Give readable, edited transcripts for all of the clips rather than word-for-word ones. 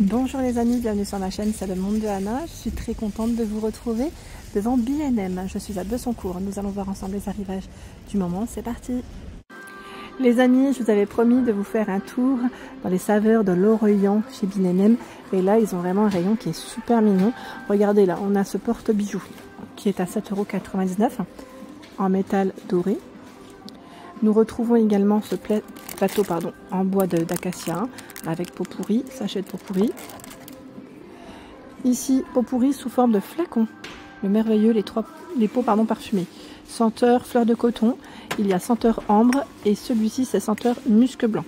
Bonjour les amis, bienvenue sur ma chaîne, c'est le monde de Anna. Je suis très contente de vous retrouver devant B&M. Je suis à Bessancourt, nous allons voir ensemble les arrivages du moment, c'est parti. Les amis, je vous avais promis de vous faire un tour dans les saveurs de l'Orient chez B&M. Et là, ils ont vraiment un rayon qui est super mignon. Regardez là, on a ce porte-bijoux qui est à 7,99 € en métal doré. Nous retrouvons également ce plateau en bois d'acacia avec pot pourri, sachet de pot pourri. Ici, pot pourri sous forme de flacon. Le merveilleux, les pots parfumés. Senteur fleur de coton, il y a senteur ambre et celui-ci c'est senteur musc blanc.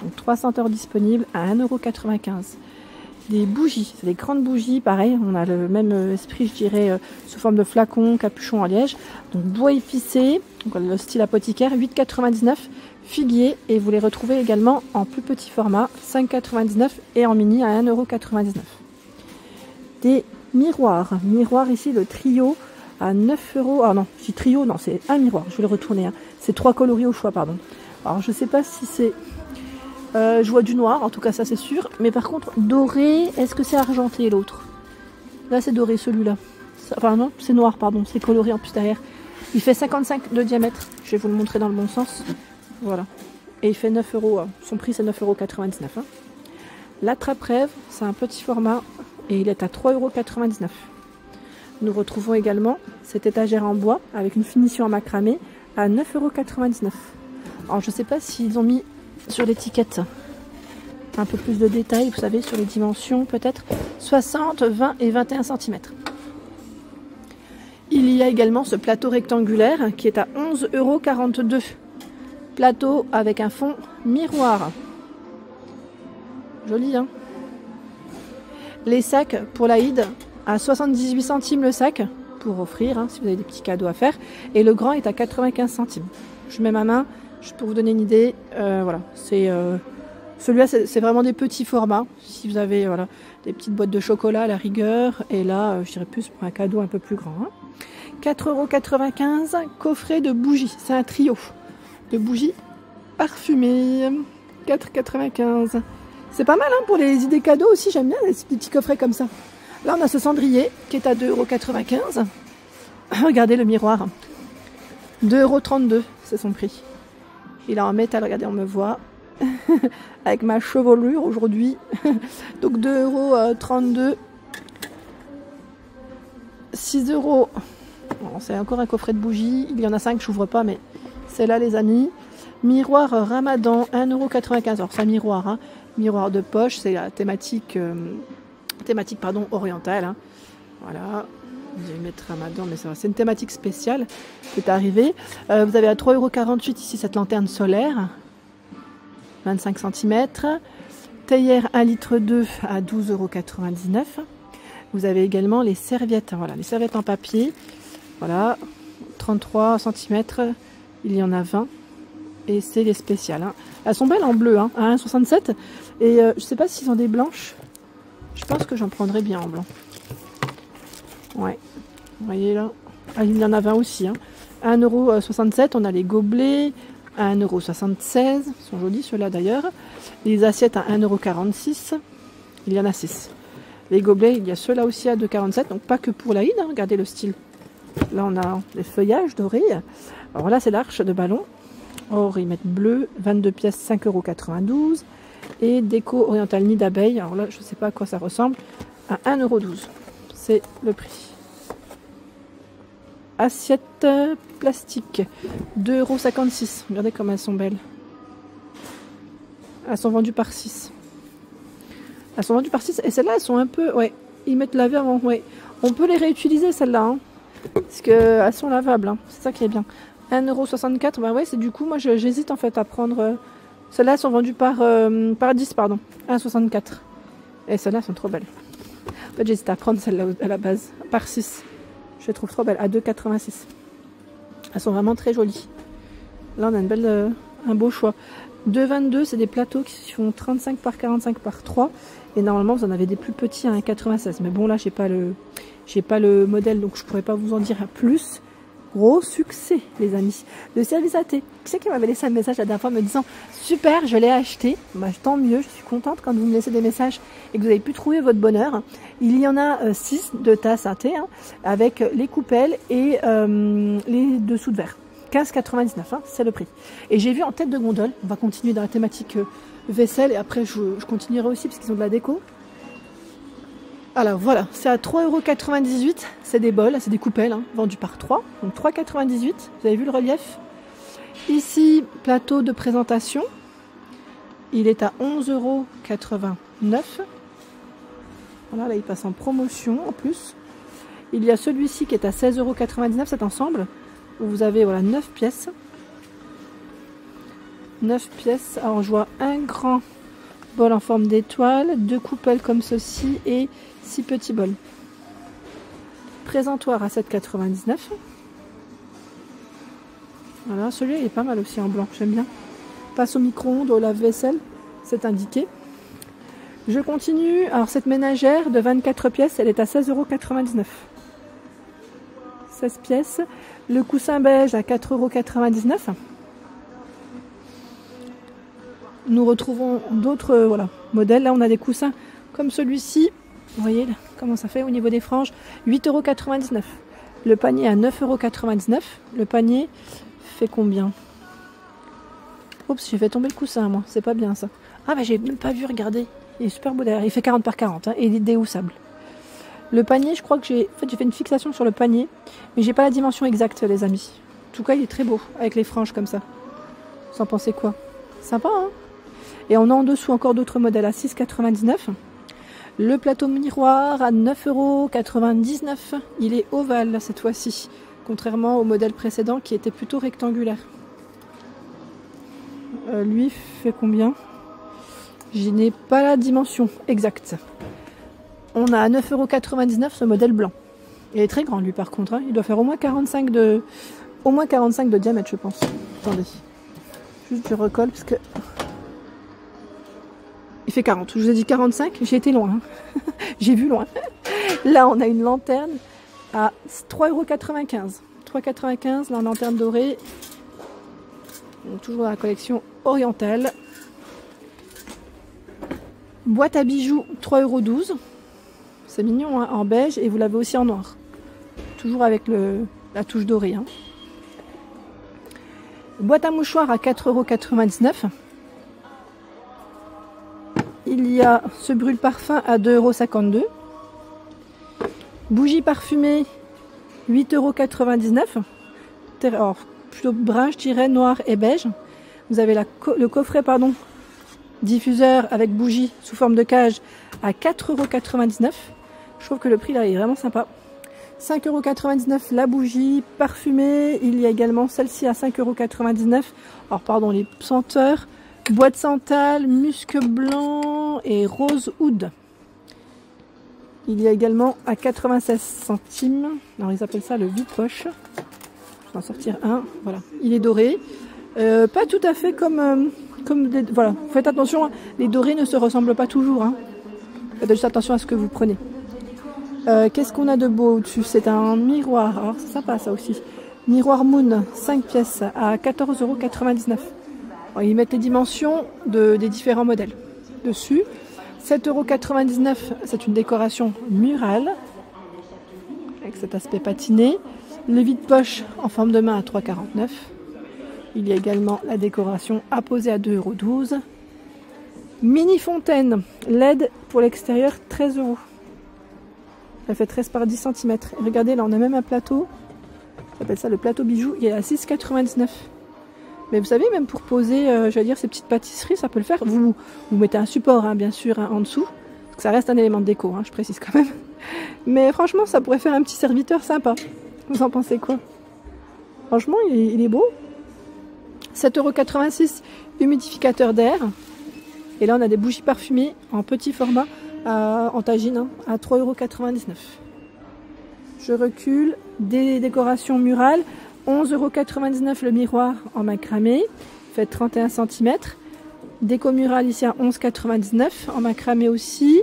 Donc 3 senteurs disponibles à 1,95 €. Des bougies, c'est des grandes bougies, pareil, on a le même esprit je dirais sous forme de flacon, capuchon en liège. Donc bois épicé, donc le style apothicaire, 8,99 €, figuier et vous les retrouvez également en plus petit format, 5,99 € et en mini à 1,99 €. Des miroirs ici le trio à 9 €. Ah non, si trio, non, c'est un miroir, je vais le retourner. Hein. C'est 3 coloris au choix, pardon. Alors je sais pas si c'est... je vois du noir, en tout cas ça c'est sûr. Mais par contre, doré, est-ce que c'est argenté l'autre? Là c'est doré celui-là. Enfin non, c'est noir, pardon, c'est coloré en plus derrière. Il fait 55 de diamètre, je vais vous le montrer dans le bon sens. Voilà. Et il fait 9 €, son prix c'est 9,99 €. Hein. L'attrape-rêve, c'est un petit format et il est à 3,99 €. Nous retrouvons également cette étagère en bois avec une finition en macramé à 9,99 €. Alors je ne sais pas s'ils ont mis sur l'étiquette un peu plus de détails, vous savez, sur les dimensions peut-être 60, 20 et 21 cm. Il y a également ce plateau rectangulaire qui est à 11,42 €. Plateau avec un fond miroir. Joli, hein? Les sacs pour l'Aïd à 78 centimes le sac pour offrir, hein, si vous avez des petits cadeaux à faire. Et le grand est à 95 centimes. Je mets ma main, pour vous donner une idée. Voilà, celui-là, c'est vraiment des petits formats. Si vous avez voilà, des petites boîtes de chocolat à la rigueur. Et là, je dirais plus pour un cadeau un peu plus grand. Hein. 4,95 €, coffret de bougies. C'est un trio de bougies parfumées. 4,95 €. C'est pas mal hein, pour les idées cadeaux aussi. J'aime bien les petits coffrets comme ça. Là, on a ce cendrier qui est à 2,95 €. Regardez le miroir. 2,32 €, c'est son prix. Il est en métal, regardez, on me voit. Avec ma chevelure aujourd'hui. Donc 2,32 €. 6 €. Bon, c'est encore un coffret de bougies. Il y en a 5, je n'ouvre pas, mais c'est là, les amis. Miroir Ramadan, 1,95 €. Alors, c'est un miroir. Hein. Miroir de poche, c'est la thématique orientale. Hein. Voilà. Je vais mettre Ramadan, mais c'est une thématique spéciale qui est arrivée. Vous avez à 3,48 € ici cette lanterne solaire, 25 cm. Théière 1,2 litre à 12,99 €. Vous avez également les serviettes. Voilà, les serviettes en papier. Voilà, 33 cm. Il y en a 20. Et c'est les spéciales. Hein. Elles sont belles en bleu, hein, à 1,67 €. Et je ne sais pas s'ils ont des blanches. Je pense que j'en prendrais bien en blanc. Ouais, vous voyez là. Ah, il y en a 20 aussi. Hein. 1,67 €. On a les gobelets à 1,76 €. Ils sont jolis ceux-là d'ailleurs. Les assiettes à 1,46 €. Il y en a 6. Les gobelets, il y a ceux-là aussi à 2,47 €. Donc pas que pour l'Aïd. Hein. Regardez le style. Là, on a les feuillages dorés. Alors là, c'est l'arche de ballon. Or, ils mettent bleu. 22 pièces, 5,92 €. Et déco orientale nid d'abeille. Alors là, je ne sais pas à quoi ça ressemble. À 1,12 €. C'est le prix. Assiette plastique, 2,56 €. Regardez comme elles sont belles. Elles sont vendues par 6. Elles sont vendues par 6. Et celles-là, elles sont un peu... Ouais, ils mettent laver avant. Ouais. On peut les réutiliser, celles-là. Hein, parce qu'elles sont lavables. Hein. C'est ça qui est bien. 1,64 €. Bah ouais, c'est du coup, moi, j'hésite en fait à prendre... Celles-là, elles sont vendues par 10, pardon. 1,64 €. Et celles-là, sont trop belles. En fait, j'hésite à prendre celle-là à la base, par 6. Je les trouve trop belles, à 2,86 €. Elles sont vraiment très jolies. Là, on a un beau choix. 2,22 €, c'est des plateaux qui font 35 par 45 par 3. Et normalement, vous en avez des plus petits à 1,96 €. Mais bon, là, j'ai pas le modèle, donc je pourrais pas vous en dire plus. Gros succès, les amis. Le service à thé. Qui c'est qui m'avait laissé un message la dernière fois me disant super, je l'ai acheté. Bah, tant mieux, je suis contente quand vous me laissez des messages et que vous avez pu trouver votre bonheur. Il y en a 6 de tasses à thé avec les coupelles et les dessous de verre. 15,99 c'est le prix. Et j'ai vu en tête de gondole, on va continuer dans la thématique vaisselle et après je continuerai aussi parce qu'ils ont de la déco. Alors voilà, c'est à 3,98 €, c'est des bols, c'est des coupelles, vendus par 3, donc 3,98 €, vous avez vu le relief. Ici, plateau de présentation, il est à 11,89 €. Voilà, là il passe en promotion en plus. Il y a celui-ci qui est à 16,99 €, cet ensemble, où vous avez voilà, 9 pièces. 9 pièces, alors je vois un grand bol en forme d'étoile, 2 coupelles comme ceci et 6 petits bols. Présentoir à 7,99 €. Voilà, celui-là il est pas mal aussi en blanc, j'aime bien. Passe au micro-ondes, au lave-vaisselle, c'est indiqué. Je continue, alors cette ménagère de 24 pièces, elle est à 16,99 €. 16 pièces. Le coussin beige à 4,99 €. Nous retrouvons d'autres voilà, modèles. Là, on a des coussins comme celui-ci. Vous voyez là, comment ça fait au niveau des franges. 8,99 €. Le panier à 9,99 €. Le panier fait combien? Oups, j'ai fait tomber le coussin, moi. C'est pas bien, ça. Ah, mais j'ai même pas vu, regardez. Il est super beau derrière. Il fait 40 par 40 et il est déhoussable. Le panier, je crois que j'ai fait une fixation sur le panier. Mais j'ai pas la dimension exacte, les amis. En tout cas, il est très beau, avec les franges comme ça. Vous en pensez quoi? Sympa, hein? Et on a en dessous encore d'autres modèles à 6,99 €. Le plateau miroir à 9,99 €. Il est ovale cette fois-ci, contrairement au modèle précédent qui était plutôt rectangulaire. Lui fait combien? Je n'ai pas la dimension exacte. On a à 9,99 € ce modèle blanc. Il est très grand lui par contre. Il doit faire au moins 45 de diamètre je pense. Attendez. Juste je recolle parce que... Il fait 40. Je vous ai dit 45, j'ai été loin. J'ai vu loin. Là, on a une lanterne à 3,95 €. 3,95 € la lanterne dorée. Donc, toujours dans la collection orientale. Boîte à bijoux, 3,12 €. C'est mignon, hein, en beige. Et vous l'avez aussi en noir. Toujours avec la touche dorée. Hein. Boîte à mouchoirs à 4,99 €. Il y a ce brûle-parfum à 2,52 €. Bougie parfumée, 8,99 €. Alors, plutôt brun, je dirais, noir et beige. Vous avez le coffret, diffuseur avec bougie sous forme de cage à 4,99 €. Je trouve que le prix là est vraiment sympa. 5,99 € la bougie parfumée. Il y a également celle-ci à 5,99 €. Alors, pardon, les senteurs. Boîte santal, musc blanc et rose oud. Il y a également à 96 centimes. Alors ils appellent ça le vide-poche. Je vais en sortir un. Voilà, il est doré. Pas tout à fait comme voilà. Faites attention, hein. Les dorés ne se ressemblent pas toujours. Hein. Faites juste attention à ce que vous prenez. Qu'est-ce qu'on a de beau au-dessus? C'est un miroir. Alors c'est sympa ça aussi. Miroir Moon, 5 pièces à 14,99 €. Ils mettent les dimensions des différents modèles dessus. 7,99 €, c'est une décoration murale avec cet aspect patiné. Le vide-poche en forme de main à 3,49 €. Il y a également la décoration apposée à 2,12 €. Mini fontaine LED pour l'extérieur, 13 €. Elle fait 13 par 10 cm. Regardez, là on a même un plateau. On appelle ça le plateau bijou. Il est à 6,99 €. Mais vous savez, même pour poser, j'allais dire, ces petites pâtisseries, ça peut le faire. Vous mettez un support, hein, bien sûr, hein, en dessous. Parce que ça reste un élément de déco, hein, je précise quand même. Mais franchement, ça pourrait faire un petit serviteur sympa. Vous en pensez quoi? Franchement, il est beau. 7,86 €, humidificateur d'air. Et là, on a des bougies parfumées en petit format, en tagine, hein, à 3,99 €. Je recule. Des décorations murales. 11,99 € le miroir en macramé, fait 31 cm. Déco murale ici à 11,99 € en macramé aussi.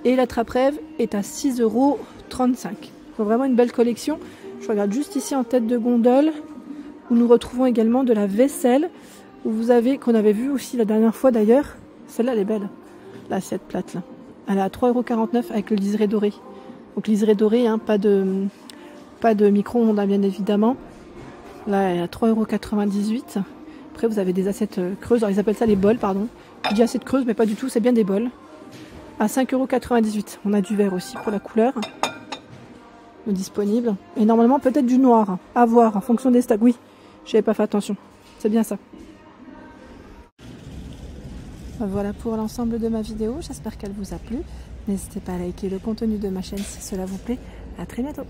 Et la trappe rêve est à 6,35 €. Donc vraiment une belle collection. Je regarde juste ici en tête de gondole où nous retrouvons également de la vaisselle où vous avez, qu'on avait vu aussi la dernière fois d'ailleurs. Celle-là, elle est belle, l'assiette plate là. Elle est à 3,49 € avec le liseré doré. Donc liseré doré, hein, pas de micro-ondes hein, bien évidemment. Là, elle est à 3,98 €. Après, vous avez des assiettes creuses. Alors, ils appellent ça les bols, pardon. Je dis assiettes creuses, mais pas du tout, c'est bien des bols. À 5,98 €. On a du vert aussi pour la couleur. Disponible. Et normalement, peut-être du noir. À voir, en fonction des stocks. Oui, j'avais pas fait attention. C'est bien ça. Voilà pour l'ensemble de ma vidéo. J'espère qu'elle vous a plu. N'hésitez pas à liker le contenu de ma chaîne si cela vous plaît. À très bientôt.